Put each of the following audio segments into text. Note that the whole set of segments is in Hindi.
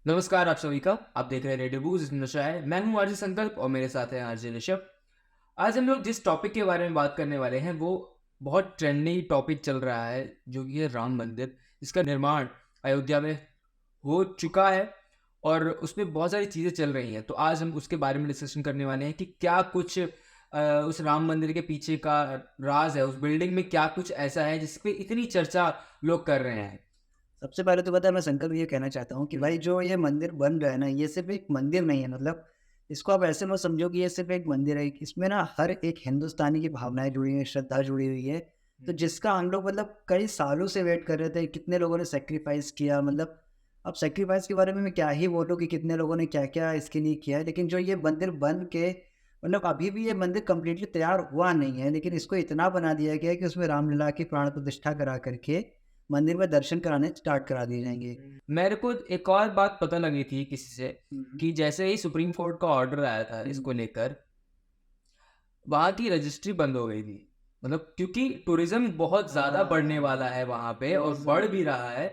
नमस्कार आप सभी का। आप देख रहे हैं रेडियो बूज, इसमें नशा है। मैं हूँ आरजे संकल्प और मेरे साथ हैं आरजे ऋषभ। आज हम लोग जिस टॉपिक के बारे में बात करने वाले हैं वो बहुत ट्रेंडी टॉपिक चल रहा है, जो कि है राम मंदिर। इसका निर्माण अयोध्या में हो चुका है और उसमें बहुत सारी चीज़ें चल रही हैं। तो आज हम उसके बारे में डिस्कशन करने वाले हैं कि क्या कुछ उस राम मंदिर के पीछे का राज है, उस बिल्डिंग में क्या कुछ ऐसा है जिस पे इतनी चर्चा लोग कर रहे हैं। सबसे पहले तो पता है मैं संकल्प ये कहना चाहता हूँ कि भाई जो ये मंदिर बन रहा है ना, ये सिर्फ एक मंदिर नहीं है। मतलब इसको आप ऐसे मत समझो कि ये सिर्फ एक मंदिर है। इसमें ना हर एक हिंदुस्तानी की भावनाएं जुड़ी हुई है, श्रद्धा जुड़ी हुई है। तो जिसका हम लोग मतलब कई सालों से वेट कर रहे थे। कितने लोगों ने सेक्रीफाइस किया। मतलब अब सेक्रीफाइस के बारे में मैं क्या ही बोलूँ कि कितने लोगों ने क्या क्या इसके लिए किया है। लेकिन जो ये मंदिर बन के मतलब अभी भी ये मंदिर कम्प्लीटली तैयार हुआ नहीं है, लेकिन इसको इतना बना दिया गया है कि उसमें रामलला की प्राण प्रतिष्ठा करा करके मंदिर में दर्शन कराने स्टार्ट करा दिए जाएँगे। मेरे को एक और बात पता लगी थी किसी से हुँ, कि जैसे ही सुप्रीम कोर्ट का ऑर्डर आया था हुँ। इसको लेकर, वहाँ की रजिस्ट्री बंद हो गई थी। मतलब क्योंकि टूरिज्म बहुत ज़्यादा बढ़ने वाला है वहाँ पे और बढ़ भी रहा है।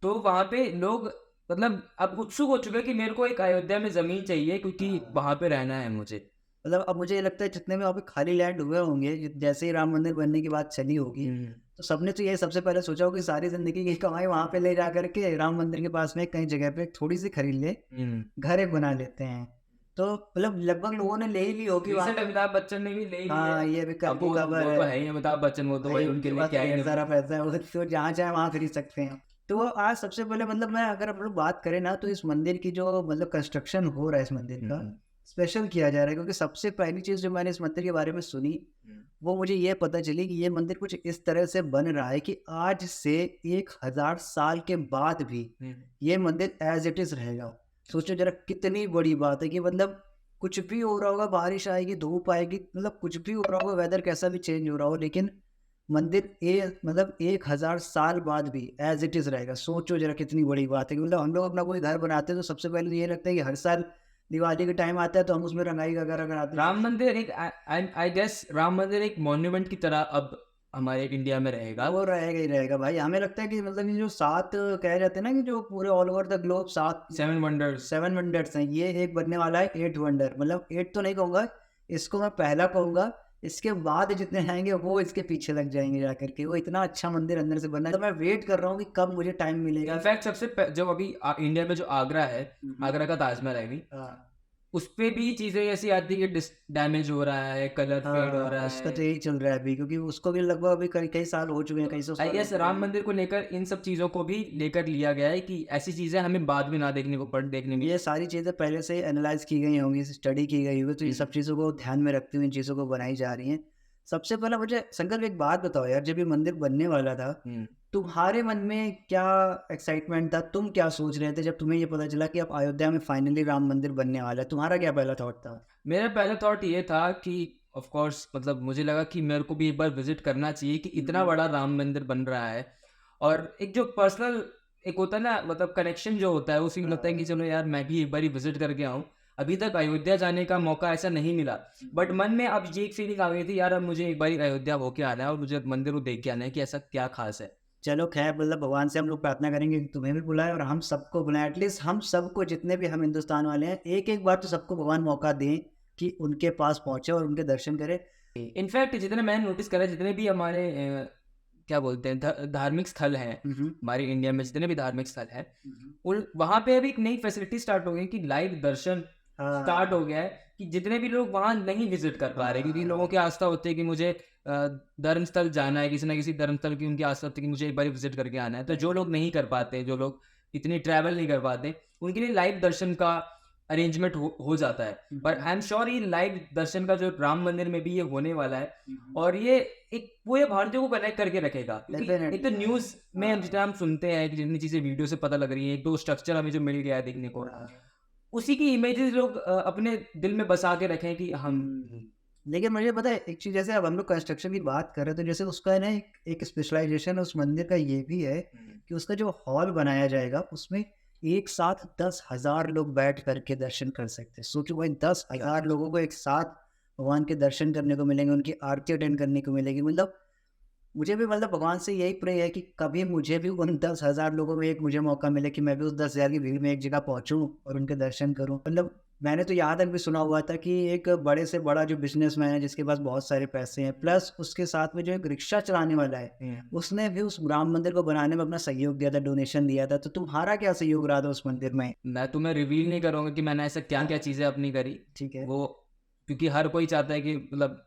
तो वहाँ पे लोग मतलब अब उत्सुक हो चुके हैं कि मेरे को एक अयोध्या में ज़मीन चाहिए क्योंकि वहाँ पे रहना है मुझे। मतलब अब मुझे ये लगता है जितने भी वहाँ पे खाली लैंड हुए होंगे, जैसे ही राम मंदिर बनने की बात चली होगी, हुँ, तो सबने तो ये सबसे पहले सोचा होगा कि सारी ज़िंदगी की कमाई वहाँ पे ले जा कर के राम मंदिर के पास में कहीं जगह पे थोड़ी-सी खरीद ले, हुँ। घर एक बना लेते हैं। तो मतलब लगभग लोगों ने ले ही ली होगी वहाँ रिसेंट पे। अमिताभ बच्चन ने भी ले ही ली है। हाँ, ये भी कल अब की खबर वो है। तो है ही अमिताभ बच्चन, वो तो भाई भाई उनके उनके लिए पास क्या ही ढेर सारा पैसा है, वो तो जहाँ चाहे वहाँ खरीद सकते हैं। तो वो आज सबसे पहले मतलब मैं अगर हम लोग बात करें ना, तो इस मंदिर की जो मतलब कंस्ट्रक्शन हो रहा है इस मंदिर हुँ, का, हुँ, स्पेशल किया जा रहा है। क्योंकि सबसे पहली चीज़ जो मैंने इस मंदिर के बारे में सुनी, हुँ, वो मुझे ये पता चली कि ये मंदिर कुछ इस तरह से बन रहा है कि आज से 1000 साल के बाद भी हुँ। ये मंदिर एज़ इट इज़ रहेगा। सोचो ज़रा कितनी बड़ी बात है कि मतलब कुछ भी हो रहा होगा, बारिश आएगी, धूप आएगी, मतलब कुछ भी हो रहा होगा, वेदर कैसा भी चेंज हो रहा हो, लेकिन मंदिर मतलब 1000 साल बाद भी एज़ इट इज़ रहेगा। सोचो ज़रा कितनी बड़ी बात है कि मतलब हम लोग अपना कोई घर बनाते हैं तो सबसे पहले तो ये लगता है कि हर साल दिवाली का टाइम आता है तो हम उसमें रंगाई वगैरह कराते हैं। राम मंदिर एक आई गेस राम मंदिर एक मॉन्यूमेंट की तरह अब हमारे इंडिया में रहेगा। वो रहेगा ही रहेगा भाई। हमें लगता है कि मतलब ये जो 7 कहे जाते हैं ना कि जो पूरे all over the globe 7 seven wonders. 7 wonders हैं, ये एक बनने वाला है 8 वंडर। मतलब 8 तो नहीं कहूँगा, इसको मैं पहला कहूँगा। इसके बाद जितने आएँगे वो इसके पीछे लग जाएँगे जाकर के। वो इतना अच्छा मंदिर अंदर से बनना है, तो मैं वेट कर रहा हूँ कि कब मुझे टाइम मिलेगा। इनफैक्ट जो अभी इंडिया में जो आगरा है, हुँ, हुँ। आगरा का ताजमहल है, हाँ। उस पे भी चीजें ऐसी आती है कि डैमेज हो रहा है, कलर फेड हो हाँ, रहा उसका है। तो यही चल रहा है अभी, क्योंकि उसको भी लगभग अभी कई कई साल हो चुके हैं, कई सौ आई साल हो गेस चुके राम हैं। मंदिर को लेकर इन सब चीजों को भी लेकर लिया गया है कि ऐसी चीजें हमें बाद में ना देखने ये मिले। सारी चीज़ें पहले से ही एनालाइज़ की गई होंगी, स्टडी की गई होगी, तो ये सब चीज़ों को ध्यान में रखते हुए इन चीज़ों को बनाई जा रही हैं। सबसे पहला मुझे संकल्प एक बात बताओ यार, जब ये मंदिर बनने वाला था, हम्म। तुम्हारे मन में क्या एक्साइटमेंट था? तुम क्या सोच रहे थे जब तुम्हें ये पता चला कि अब अयोध्या में फाइनली राम मंदिर बनने वाला है? तुम्हारा क्या पहला थॉट था? मेरा पहला थॉट ये था कि ऑफ कोर्स मतलब मुझे लगा कि मेरे को भी एक बार विजिट करना चाहिए कि हुँ, इतना हुँ। बड़ा राम मंदिर बन रहा है। और एक जो पर्सनल एक होता है ना, मतलब कनेक्शन जो होता है, उसी में लगता है कि चलो यार मैं भी एक बार विजिट करके आऊँ। अभी तक अयोध्या जाने का मौका ऐसा नहीं मिला, बट मन में अब ये एक फीलिंग आ गई थी यार अब मुझे एक बार अयोध्या होके आना है और मुझे मंदिर को देख के आना है कि ऐसा क्या खास है। चलो ख़ैर, मतलब भगवान से हम लोग प्रार्थना करेंगे कि तुम्हें भी बुलाए और हम सबको बुलाएँ। एटलीस्ट हम सबको, जितने भी हम हिंदुस्तान वाले हैं, एक-एक बार तो सबको भगवान मौका दें कि उनके पास पहुँचे और उनके दर्शन करें। इनफैक्ट जितने मैंने नोटिस करा, जितने भी हमारे क्या बोलते हैं धार्मिक स्थल हैं, हुँ, हुँ। हमारे इंडिया में जितने भी धार्मिक स्थल हैं, हुँ, हुँ। उन वहाँ पे अभी एक नई फैसिलिटी स्टार्ट हो गई कि लाइव दर्शन हाँ, स्टार्ट हो गया है कि जितने भी लोग वहाँ नहीं विजिट कर पा रहे, क्योंकि लोगों हाँ। की आस्था होती है कि मुझे धर्म स्थल जाना है, किसी ना किसी धर्म स्थल की उनकी आस्था होती है कि मुझे एक बार विजिट करके आना है। तो जो लोग नहीं कर पाते, जो लोग इतनी ट्रैवल नहीं कर पाते, उनके लिए लाइव दर्शन का अरेंजमेंट हो जाता है। हुँ, पर हुँ। आई एम श्योर ये लाइव दर्शन का जो राम मंदिर में भी ये होने वाला है हुँ, हुँ। और ये एक पूरे भारतीयों को कनेक्ट करके रखेगा, क्योंकि एक तो डेफ़िनेटली भाई। न्यूज़ में हम हाँ, जितना हम सुनते हैं कि जितनी चीज़ें वीडियो से पता लग रही हैं, एक दो स्ट्रक्चर हमें जो मिल गया है देखने को, हाँ। उसी की इमेजेस लोग अपने दिल में बसा के रखें कि हम। हुँ। लेकिन मुझे पता है एक चीज़, जैसे अब हम लोग कंस्ट्रक्शन की बात कर रहे हैं, तो जैसे उसका है ना एक स्पेशलाइज़ेशन उस मंदिर का ये भी है हुँ, कि उसका जो हॉल बनाया जाएगा, उसमें एक साथ 10,000 लोग बैठ कर के दर्शन कर सकते हैं। सोचो भाई, 10,000 लोगों को एक साथ भगवान के दर्शन करने को मिलेंगे, उनकी आरती अटेंड करने को मिलेगी। मतलब मुझे भी मतलब भगवान से यही प्रे है कि कभी मुझे भी उन 10,000 लोगों में एक मुझे मौका मिले कि मैं भी उस 10,000 की भीड़ में एक जगह पहुँचूँ और उनके दर्शन करूँ। मतलब मैंने तो यहाँ तक भी सुना हुआ था कि एक बड़े से बड़ा जो बिज़नेसमैन है जिसके पास बहुत सारे पैसे हैं, प्लस उसके साथ में जो एक रिक्शा चलाने वाला है, उसने भी उस राम मंदिर को बनाने में अपना सहयोग दिया था, डोनेशन दिया था। तो तुम्हारा क्या सहयोग रहा था उस मंदिर में? मैं तुम्हें रिवील नहीं करूँगा कि मैंने ऐसा क्या-क्या चीज़ें अपनी करी। ठीक है। वो क्योंकि हर कोई चाहता है कि मतलब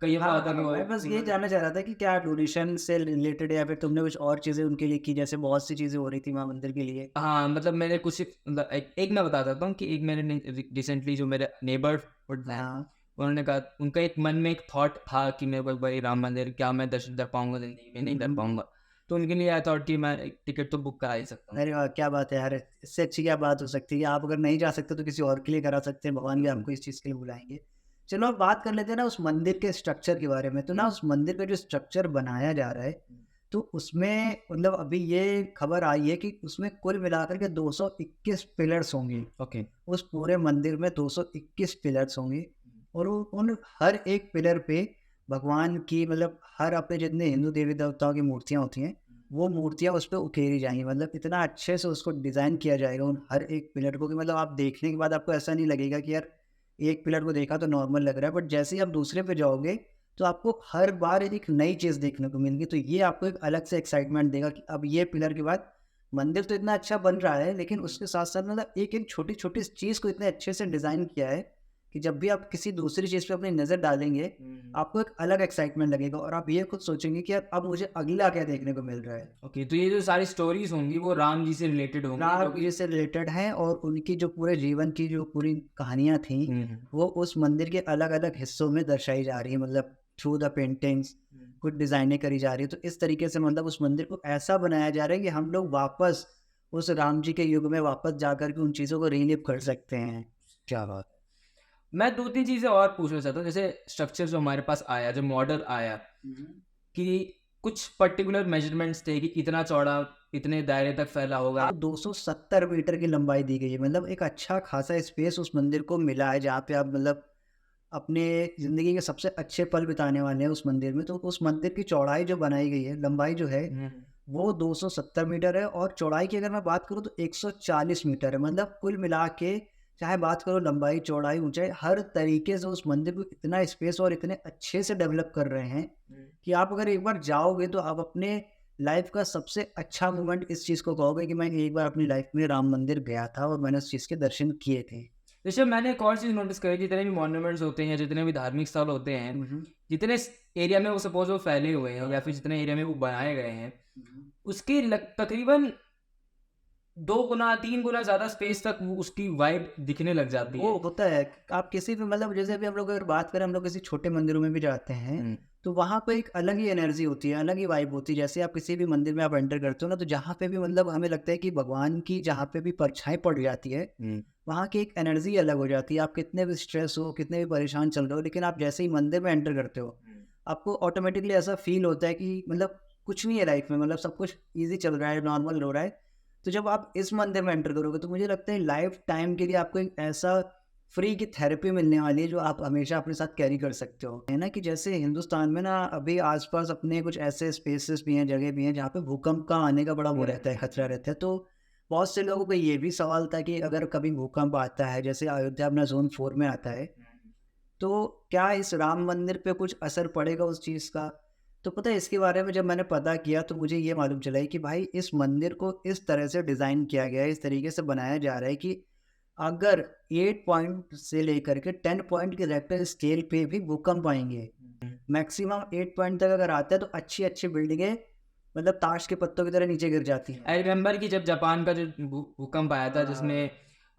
कई बार होता है कि वो मैं बस यही जानना चाह रहा था कि क्या डोनेशन से रिलेटेड या फिर तुमने कुछ और चीज़ें उनके लिए की, जैसे बहुत सी चीज़ें हो रही थी वहाँ मंदिर के लिए? हाँ, मतलब मैंने कुछ मतलब एक मैं बता देता हूँ कि एक मैंने रिसेंटली जो मेरे नेबरहुड है, हाँ। उन्होंने कहा उनका एक मन में एक थॉट था कि मेरे को एक बारी राम मंदिर क्या मैं दर्शन कर पाऊँगा ज़िंदगी में, नहीं कर पाऊँगा। तो उनके लिए आई थॉट कि मैं एक टिकट तो बुक करा ही सकता हूँ। अरे वाह! क्या बात है यार, इससे अच्छी क्या बात हो सकती है। आप अगर नहीं जा सकते तो किसी और के लिए करा सकते हैं, भगवान भी आपको इस चीज़ के लिए बुलाएँगे। चलो अब बात कर लेते हैं ना उस मंदिर के स्ट्रक्चर के बारे में। तो ना उस मंदिर का जो स्ट्रक्चर बनाया जा रहा है, तो उसमें मतलब अभी ये खबर आई है कि उसमें कुल मिलाकर के 221 पिलर्स होंगे। ओके। उस पूरे मंदिर में 221 पिलर्स होंगे और उन हर एक पिलर पे भगवान की मतलब हर अपने जितने हिंदू देवी देवताओं की मूर्तियाँ होती हैं, वो मूर्तियाँ उस पे उकेरी जाएँगी। मतलब इतना अच्छे से उसको डिज़ाइन किया जाएगा उन हर एक पिलर को कि मतलब आप देखने के बाद आपको ऐसा नहीं लगेगा कि यार एक पिलर को देखा तो नॉर्मल लग रहा है, बट जैसे ही आप दूसरे पे जाओगे तो आपको हर बार एक नई चीज़ देखने को मिलेगी। तो ये आपको एक अलग से एक्साइटमेंट देगा कि अब ये पिलर के बाद मंदिर तो इतना अच्छा बन रहा है, लेकिन उसके साथ-साथ मतलब एक-एक छोटी-छोटी चीज़ को इतने अच्छे से डिज़ाइन किया है कि जब भी आप किसी दूसरी चीज़ पे अपनी नज़र डालेंगे, आपको एक अलग एक्साइटमेंट लगेगा और आप ये खुद सोचेंगे कि यार अब मुझे अगला क्या देखने को मिल रहा है। ओके, तो ये जो सारी स्टोरीज़ होंगी वो राम जी से रिलेटेड होंगी जो राम कि जी से रिलेटेड हैं और उनकी जो पूरे जीवन की जो पूरी कहानियाँ थी, वो उस मंदिर के अलग-अलग हिस्सों में दर्शाई जा रही है, मतलब थ्रू द पेंटिंग्स कुछ डिज़ाइनें करी जा रही है। तो इस तरीके से मतलब उस मंदिर को ऐसा बनाया जा रहा है कि हम लोग वापस उस राम जी के युग में वापस जाकर के उन चीज़ों को रिलिव कर सकते हैं। क्या बात है। मैं 2-3 चीज़ें और पूछना चाहता हूँ, जैसे स्ट्रक्चर जो हमारे पास आया, जो मॉडल आया कि कुछ पर्टिकुलर मेजरमेंट्स थे कि इतना चौड़ा, इतने दायरे तक फैला होगा। 270 मीटर की लंबाई दी गई है, मतलब एक अच्छा खासा स्पेस उस मंदिर को मिला है जहाँ पे आप मतलब अपने ज़िंदगी के सबसे अच्छे पल बिताने वाले हैं उस मंदिर में। तो उस मंदिर की चौड़ाई जो बनाई गई है, लंबाई जो है वो 270 मीटर है और चौड़ाई की अगर मैं बात करूँ तो 140 मीटर है। मतलब कुल मिला के चाहे बात करो लंबाई, चौड़ाई, ऊँचाई, हर तरीके से उस मंदिर को इतना स्पेस और इतने अच्छे से डेवलप कर रहे हैं कि आप अगर एक बार जाओगे तो आप अपने लाइफ़ का सबसे अच्छा मोमेंट इस चीज़ को कहोगे कि मैं एक बार अपनी लाइफ़ में राम मंदिर गया था और मैंने उस चीज़ के दर्शन किए थे। जैसे मैंने एक और चीज़ नोटिस करी, जितने भी मॉन्यूमेंट्स होते हैं, जितने भी धार्मिक स्थल होते हैं, जितने एरिया में वो सपोज वो फैले हुए हैं या फिर जितने एरिया में वो बनाए गए हैं, उसके तकरीबन 2 गुना 3 गुना ज़्यादा स्पेस तक वो उसकी वाइब दिखने लग जाती वो है। होता है। आप किसी भी मतलब जैसे अभी हम लोग अगर बात करें, हम लोग किसी छोटे मंदिरों में भी जाते हैं, तो वहाँ पे एक अलग ही एनर्जी होती है, अलग ही वाइब होती है। जैसे आप किसी भी मंदिर में आप एंटर करते हो ना, तो जहाँ पे भी मतलब हमें लगता है कि भगवान की जहाँ पे भी परछाई पड़ जाती है, वहाँ की एक एनर्जी अलग हो जाती है। आप कितने भी स्ट्रेस हो, कितने भी परेशान चल रहे हो, लेकिन आप जैसे ही मंदिर में एंटर करते हो, आपको ऑटोमेटिकली ऐसा फ़ील होता है कि मतलब कुछ नहीं है लाइफ़ में, मतलब सब कुछ ईज़ी चल रहा है, नॉर्मल हो रहा है। तो जब आप इस मंदिर में एंटर करोगे तो मुझे लगता है लाइफ टाइम के लिए आपको एक ऐसा फ्री की थेरेपी मिलने वाली है जो आप हमेशा अपने साथ कैरी कर सकते हो। है ना कि जैसे हिंदुस्तान में ना अभी आसपास अपने कुछ ऐसे स्पेसेस भी हैं, जगह भी हैं जहाँ पे भूकंप का आने का बड़ा वो रहता है, खतरा रहता है। तो बहुत से लोगों को ये भी सवाल था कि अगर कभी भूकंप आता है, जैसे अयोध्या अपना ज़ोन 4 में आता है, तो क्या इस राम मंदिर पे कुछ असर पड़ेगा उस चीज़ का? तो पता है इसके बारे में जब मैंने पता किया तो मुझे ये मालूम चला है कि भाई इस मंदिर को इस तरह से डिज़ाइन किया गया है, इस तरीके से बनाया जा रहा है कि अगर 8 पॉइंट से लेकर के 10 पॉइंट के रिक्टर स्केल पे भी भूकंप आएँगे, मैक्सिमम 8 पॉइंट तक अगर आता है तो अच्छी-अच्छी बिल्डिंगें मतलब ताश के पत्तों की तरह नीचे गिर जाती हैं। आई रिमेंबर कि जब जापान का जो भूकंप आया था, जिसमें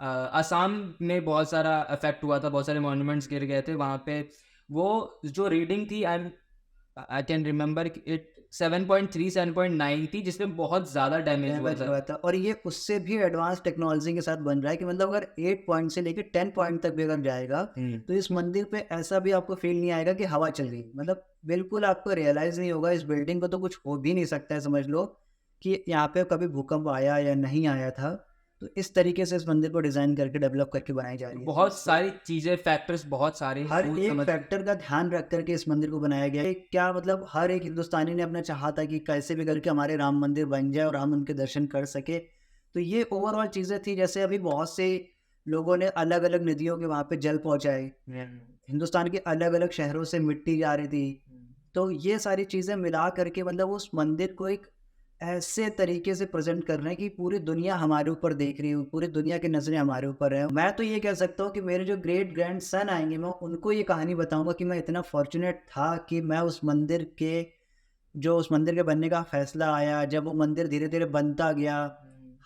असम में बहुत सारा इफेक्ट हुआ था, बहुत सारे मॉन्यूमेंट्स गिर गए थे वहाँ पे। वो जो रीडिंग थी, आई कैन रिमेंबर इट 7.3 7.9 थी, जिसमें बहुत ज़्यादा डैमेज हुआ डैमेज था। हुआ था और ये उससे भी एडवांस टेक्नोलॉजी के साथ बन रहा है कि मतलब अगर 8 पॉइंट से लेके 10 पॉइंट तक भी अगर जाएगा, तो इस मंदिर पे ऐसा भी आपको फ़ील नहीं आएगा कि हवा चल रही है। मतलब बिल्कुल आपको रियलाइज़ नहीं होगा, इस बिल्डिंग को तो कुछ हो भी नहीं सकता है, समझ लो कि यहाँ पे कभी भूकंप आया या नहीं आया था। तो इस तरीके से इस मंदिर को डिज़ाइन करके डेवलप करके बनाई जा रही है। बहुत सारी चीज़ें, फैक्टर्स बहुत सारे हर सोच एक समझ फैक्टर का ध्यान रख करके इस मंदिर को बनाया गया है। क्या मतलब हर एक हिंदुस्तानी ने अपना चाहा था कि कैसे भी करके हमारे राम मंदिर बन जाए और हम उनके दर्शन कर सके। तो ये ओवरऑल चीज़ें थी, जैसे अभी बहुत से लोगों ने अलग-अलग नदियों के वहाँ पे जल पहुँचाए। हिंदुस्तान के अलग-अलग शहरों से मिट्टी जा रही थी। तो ये सारी चीज़ें मिला करके मतलब उस मंदिर को एक ऐसे तरीके से प्रेज़ेंट कर रहे हैं कि पूरी दुनिया हमारे ऊपर देख रही है, पूरी दुनिया की नज़रें हमारे ऊपर हैं। मैं तो ये कह सकता हूँ कि मेरे जो ग्रेट ग्रैंडसन आएँगे, मैं उनको ये कहानी बताऊँगा कि मैं इतना फ़ॉर्च्यूनेट था कि मैं उस मंदिर के बनने का फ़ैसला आया, जब वो मंदिर धीरे-धीरे बनता गया,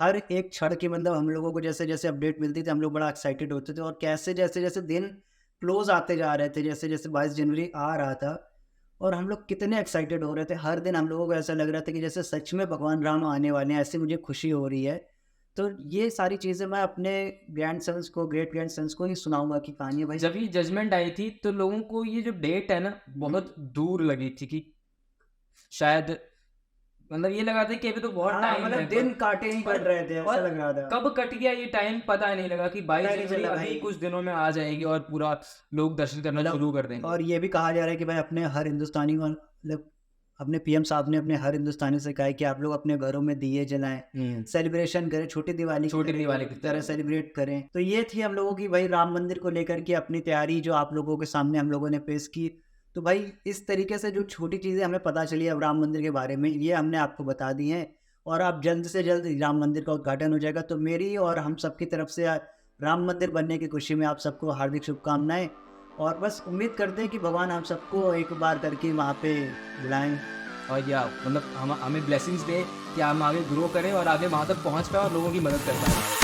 हर एक क्षण की मतलब हम लोगों को जैसे-जैसे अपडेट मिलती थी, हम लोग बड़ा एक्साइटेड होते थे और कैसे जैसे-जैसे दिन क्लोज़ आते जा रहे थे, जैसे-जैसे 22 जनवरी आ रहा था और हम लोग कितने एक्साइटेड हो रहे थे। हर दिन हम लोगों को ऐसा लग रहा था कि जैसे सच में भगवान राम आने वाले हैं, ऐसी मुझे खुशी हो रही है। तो ये सारी चीज़ें मैं अपने ग्रैंड ग्रैंडसन्स को ही सुनाऊँगा कि कहानी भाई। जब ये जजमेंट आई थी तो लोगों को ये जो डेट है ना बहुत दूर लगी थी कि शायद मतलब ये लगा था कि अभी तो बहुत हाँ, टाइम मतलब है दिन काटे नहीं पड़ रहे थे, ऐसा और लग रहा था। कब कट गया ये टाइम पता नहीं लगा कि 22 पता नहीं जनवरी चला अभी भाई। कुछ दिनों में आ जाएगी और पूरा लोग दर्शन करना मतलब शुरू कर देंगे। और ये भी कहा जा रहा है कि भाई अपने हर हिंदुस्तानी को मतलब अपने पीएम साहब ने अपने हर हिंदुस्तानी से कहा है कि आप लोग अपने घरों में दिए जलाएं, सेलिब्रेशन करें, छोटी दिवाली छोटी दिवाली की की तरह तरह। सेलिब्रेट करें। तो ये थी हम लोगों की भाई राम मंदिर को लेकर के अपनी तैयारी, जो आप लोगों के सामने हम लोगों ने पेश की। तो भाई इस तरीके से जो छोटी चीज़ें हमें पता चली अब राम मंदिर के बारे में, ये हमने आपको बता दी हैं और आप जल्द से जल्द राम मंदिर का उद्घाटन हो जाएगा। तो मेरी और हम सबकी तरफ से राम मंदिर बनने की खुशी में आप सबको हार्दिक शुभकामनाएं और बस उम्मीद करते हैं कि भगवान हम सबको एक बार करके वहाँ पे बुलाएं। और या मतलब हमें ब्लेसिंग्स दे कि हम आगे ग्रो करें और आगे वहाँ तक पहुँच पाए और लोगों की मदद कर पाएँ।